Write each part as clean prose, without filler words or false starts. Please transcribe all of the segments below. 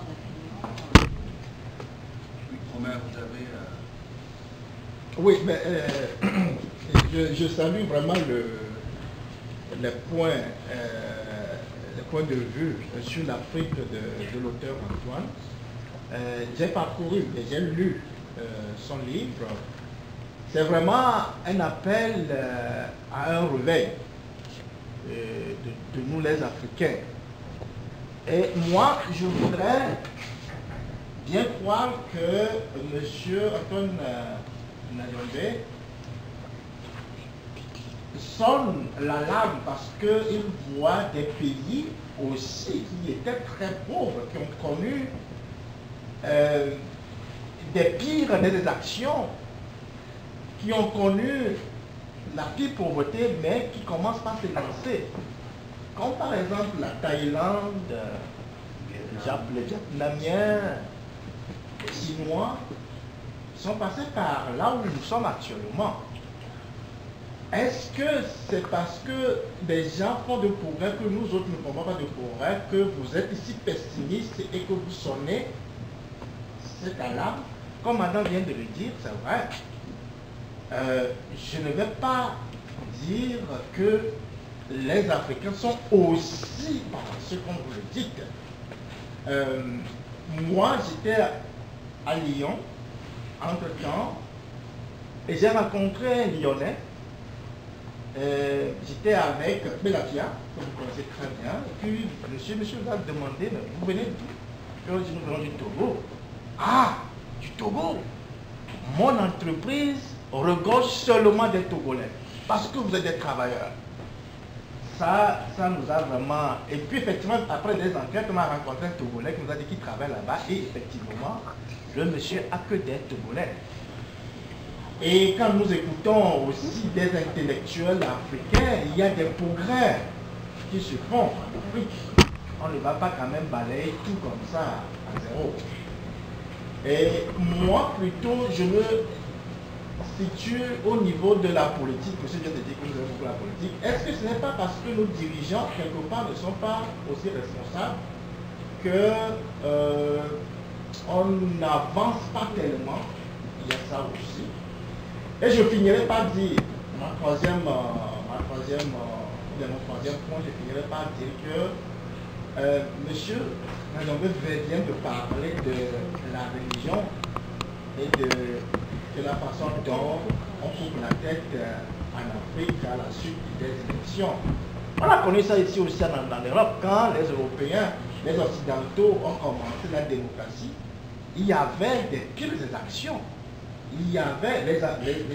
Oui, Romain, vous avez... Oui, mais je salue vraiment les points de vue sur l'Afrique de l'auteur Antoine. J'ai parcouru et j'ai lu son livre. C'est vraiment un appel à un réveil de nous les Africains. Et moi, je voudrais bien croire que M. Antoine Nayombe sonne l'alarme parce qu'il voit des pays aussi qui étaient très pauvres, qui ont connu des pires des actions, qui ont connu la pire pauvreté, mais qui commencent par se lancer. Comme par exemple la Thaïlande, les Vietnamiens, les Chinois sont passés par là où nous sommes actuellement. Est-ce que c'est parce que des gens font de progrès que nous autres ne faisons pas de progrès que vous êtes ici pessimiste et que vous sonnez cette alarme? Comme madame vient de le dire, c'est vrai. Je ne vais pas dire que les Africains sont aussi ce qu'on vous le dites. Moi, j'étais à Lyon, entre-temps, et j'ai rencontré un Lyonnais. J'étais avec Belafia, que vous connaissez très bien, et puis monsieur vous a demandé, mais vous venez d'où? Je dis, nous venons du Togo. Ah, du Togo. Mon entreprise regorge seulement des Togolais, parce que vous êtes des travailleurs. Ça nous a vraiment... Et puis effectivement, après des enquêtes, on a rencontré un Togolais qui nous a dit qu'il travaille là-bas, et effectivement, le monsieur a que des Togolais. Et quand nous écoutons aussi des intellectuels africains, il y a des progrès qui se font en Afrique. On ne va pas quand même balayer tout comme ça à zéro. Et moi, plutôt, je me situe au niveau de la politique. Monsieur vient de dire que nous avons beaucoup la politique. Est-ce que ce n'est pas parce que nos dirigeants, quelque part, ne sont pas aussi responsables que on n'avance pas tellement? Il y a ça aussi. Et je finirai par dire, mon troisième point, je finirai par dire que monsieur Nayombe vient de parler de la religion et de la façon dont on coupe la tête en Afrique à la suite des élections. On a connu ça ici aussi en Europe, quand les Européens, les Occidentaux ont commencé la démocratie, il y avait des pires actions. Il y avait, les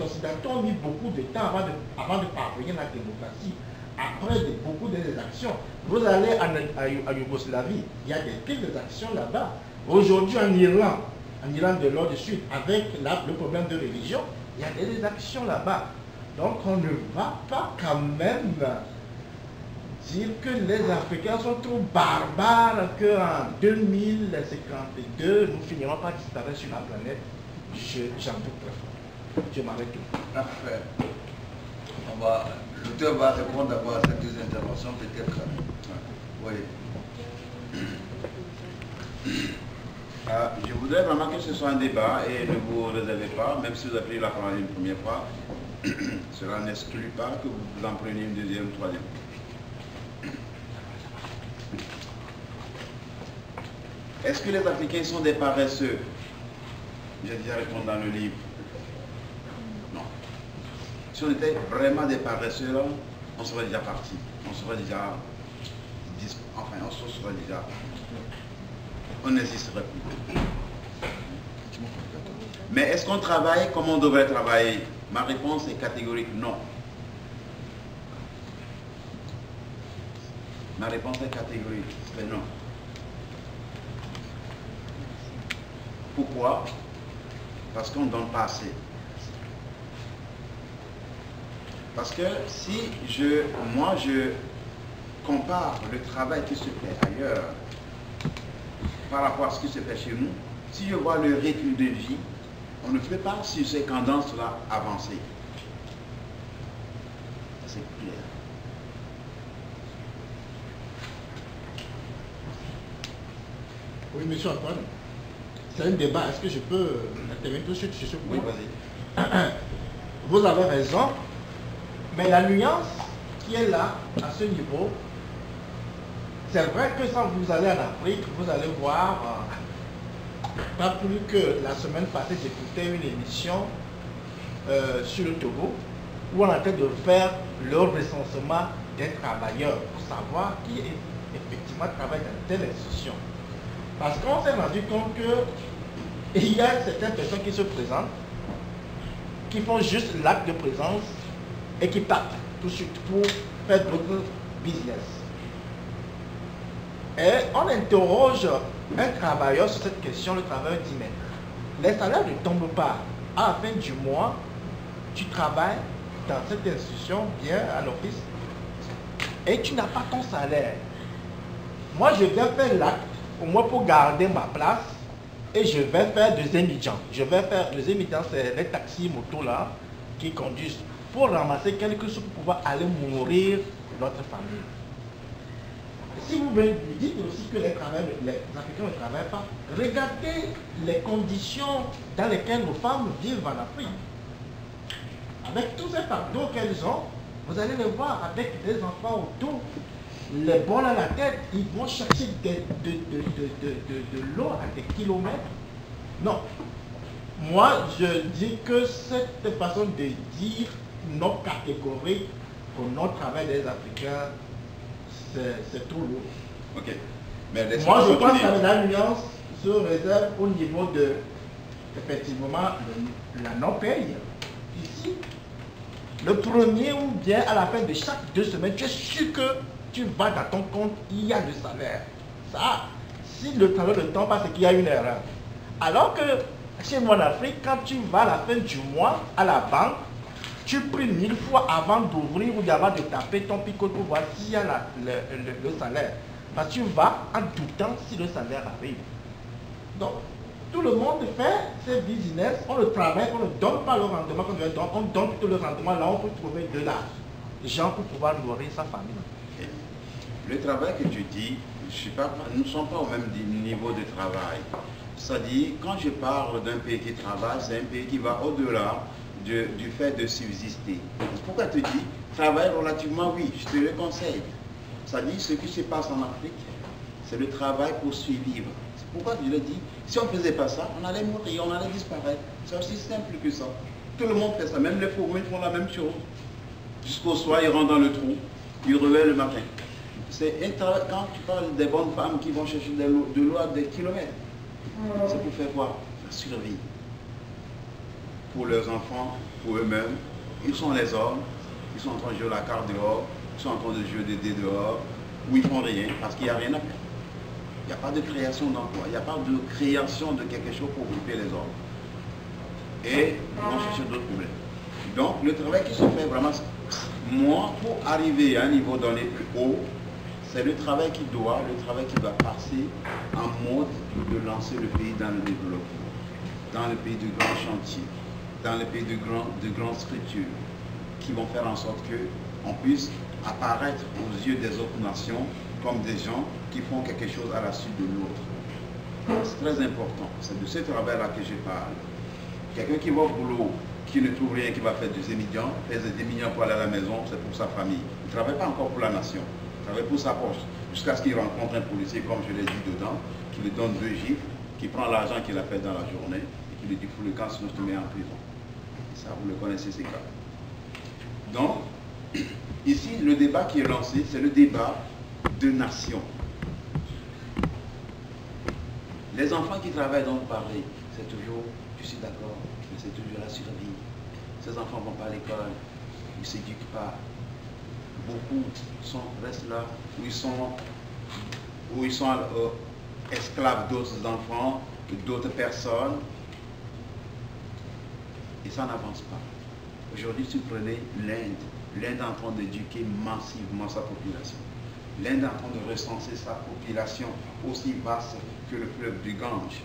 Occidentaux ont mis beaucoup de temps avant de parvenir à la démocratie, après beaucoup d'actions. Vous allez en Yougoslavie, il y a des pires actions là-bas. Aujourd'hui en Irlande de l'Nord du Sud, avec le problème de religion, il y a des actions là-bas. Donc on ne va pas quand même dire que les Africains sont trop barbares qu'en 2052, nous finirons par disparaître sur la planète. J'en doute pas. Je m'arrête tout. Parfait. L'auteur va répondre d'abord à cette deuxième intervention, peut-être. Oui. Je voudrais vraiment que ce soit un débat et ne vous réservez pas, même si vous avez pris la parole une première fois, cela n'exclut pas que vous en preniez une deuxième, troisième. Est-ce que les Africains sont des paresseux? J'ai déjà répondu dans le livre. Non. Si on était vraiment des paresseux, là, on serait déjà parti. On serait déjà... Enfin, on serait déjà... On n'existerait plus. Mais est-ce qu'on travaille comme on devrait travailler? Ma réponse est catégorique non. Ma réponse est catégorique, c'est non. Pourquoi? Parce qu'on ne donne pas assez. Parce que si moi je compare le travail qui se fait ailleurs par rapport à ce qui se fait chez nous, si je vois le rythme de vie, on ne peut pas sur ces tendances-là avancer. C'est clair. Oui, monsieur Antoine, c'est un débat. Est-ce que je peux intervenir tout de suite sur ce point? Oui, vas-y. Vous avez raison, mais la nuance qui est là, à ce niveau, c'est vrai que quand vous allez en Afrique, vous allez voir, pas plus que la semaine passée, j'écoutais une émission sur le Togo, où on est en train de faire le recensement des travailleurs pour savoir qui effectivement travaille dans telle institution. Parce qu'on s'est rendu compte qu'il y a certaines personnes qui se présentent, qui font juste l'acte de présence et qui partent tout de suite pour faire d'autres business. Et on interroge un travailleur sur cette question, le travailleur dit mais les salaires ne tombent pas. À la fin du mois, tu travailles dans cette institution, bien à l'office, et tu n'as pas ton salaire. Moi, je vais faire l'acte, au moins pour garder ma place, et je vais faire des émigrants. Je vais faire des émigrants, c'est les taxis, motos là, qui conduisent pour ramasser quelque chose pour pouvoir aller nourrir notre famille. Si vous me dites aussi que les Africains ne travaillent pas, regardez les conditions dans lesquelles nos femmes vivent en Afrique. Avec tous ces fardeaux qu'elles ont, vous allez les voir avec des enfants autour, les bols à la tête, ils vont chercher de l'eau à des kilomètres. Non. Moi, je dis que cette façon de dire non catégorique pour notre travail des Africains, c'est trop lourd. Ok. Mais moi, je pense que la nuance se réserve au niveau de, effectivement, la non-paye. Ici, le premier ou bien à la fin de chaque 2 semaines, tu es sûr que tu vas dans ton compte, il y a le salaire. Ça, si le salaire ne tombe pas, c'est qu'il y a une erreur. Alors que chez moi en Afrique, quand tu vas à la fin du mois à la banque, tu pries 1000 fois avant d'ouvrir ou avant de taper ton picot pour voir s'il y a le salaire. Parce que tu vas en doutant si le salaire arrive. Donc, tout le monde fait ses business, on le travaille, on ne donne pas le rendement qu'on doit donner, on donne tout le rendement, là on peut trouver de l'argent pour pouvoir nourrir sa famille. Le travail que tu dis, nous ne sommes pas au même niveau de travail. C'est-à-dire, quand je parle d'un pays qui travaille, c'est un pays qui va au-delà du fait de subsister. Pourquoi te dis, travail relativement, oui, je te le conseille. C'est-à-dire, ce qui se passe en Afrique, c'est le travail pour survivre. C'est pourquoi je le dis, si on ne faisait pas ça, on allait mourir, on allait disparaître. C'est aussi simple que ça. Tout le monde fait ça, même les fourmis font la même chose. Jusqu'au soir, ils rentrent dans le trou, ils reviennent le matin. C'est un travail, quand tu parles des bonnes femmes qui vont chercher de l'eau à des kilomètres, c'est pour faire quoi? La survie. Pour leurs enfants, pour eux-mêmes. Ils sont les hommes, ils sont en train de jouer la carte dehors, ils sont en train de jouer des dés dehors, où ils font rien, parce qu'il n'y a rien à faire. Il n'y a pas de création d'emploi, il n'y a pas de création de quelque chose pour occuper les hommes. Et ils vont chercher d'autres problèmes. Donc le travail qui se fait vraiment, moi, pour arriver à un niveau donné plus haut, c'est le travail qui va passer en mode de lancer le pays dans le développement, dans le pays de grands chantiers, dans le pays de grandes structures, qui vont faire en sorte qu'on puisse apparaître aux yeux des autres nations comme des gens qui font quelque chose à la suite de l'autre. C'est très important. C'est de ce travail-là que je parle. Quelqu'un qui va au boulot, qui ne trouve rien, qui va faire des émigrants, fait des émigrants pour aller à la maison, c'est pour sa famille. Il ne travaille pas encore pour la nation. Il travaille pour sa poche. Jusqu'à ce qu'il rencontre un policier, comme je l'ai dit dedans, qui lui donne 2 gifles, qui prend l'argent qu'il a fait dans la journée, et qui lui dit pour le camp, sinon je te mets en prison. Ça, vous le connaissez, ces cas. Donc, ici, le débat qui est lancé, c'est le débat de nation. Les enfants qui travaillent dont vous parlez, c'est toujours, je suis d'accord, mais c'est toujours la survie. Ces enfants ne vont pas à l'école, ils ne s'éduquent pas. Beaucoup restent là où ils sont esclaves d'autres enfants, d'autres personnes. Et ça n'avance pas. Aujourd'hui, si vous prenez l'Inde est en train d'éduquer massivement sa population. L'Inde est en train de recenser sa population aussi vaste que le fleuve du Gange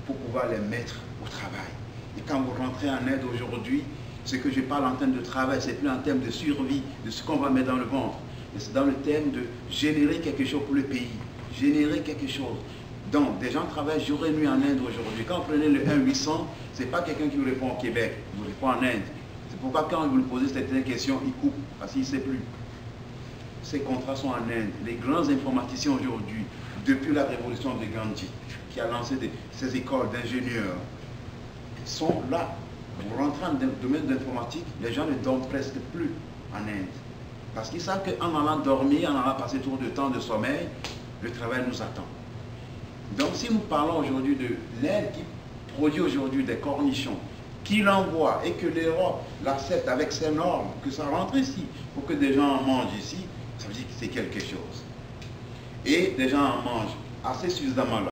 pour pouvoir les mettre au travail. Et quand vous rentrez en Inde aujourd'hui, ce que je parle en termes de travail, c'est plus en termes de survie, de ce qu'on va mettre dans le ventre, mais c'est dans le thème de générer quelque chose pour le pays, générer quelque chose. Donc, des gens travaillent jour et nuit en Inde aujourd'hui. Quand vous prenez le 1-800, ce n'est pas quelqu'un qui vous répond au Québec, il vous répond en Inde. C'est pourquoi quand vous lui posez certaines questions, il coupe, parce qu'il ne sait plus. Ces contrats sont en Inde. Les grands informaticiens aujourd'hui, depuis la révolution de Gandhi, qui a lancé ces écoles d'ingénieurs, sont là. Vous rentrez dans le domaine de l'informatique, les gens ne dorment presque plus en Inde. Parce qu'ils savent qu'en allant dormir, en allant passer trop de temps de sommeil, le travail nous attend. Donc si nous parlons aujourd'hui de l'Inde qui produit aujourd'hui des cornichons, qui l'envoie et que l'Europe l'accepte avec ses normes, que ça rentre ici, pour que des gens en mangent ici, ça veut dire que c'est quelque chose. Et des gens en mangent assez suffisamment là.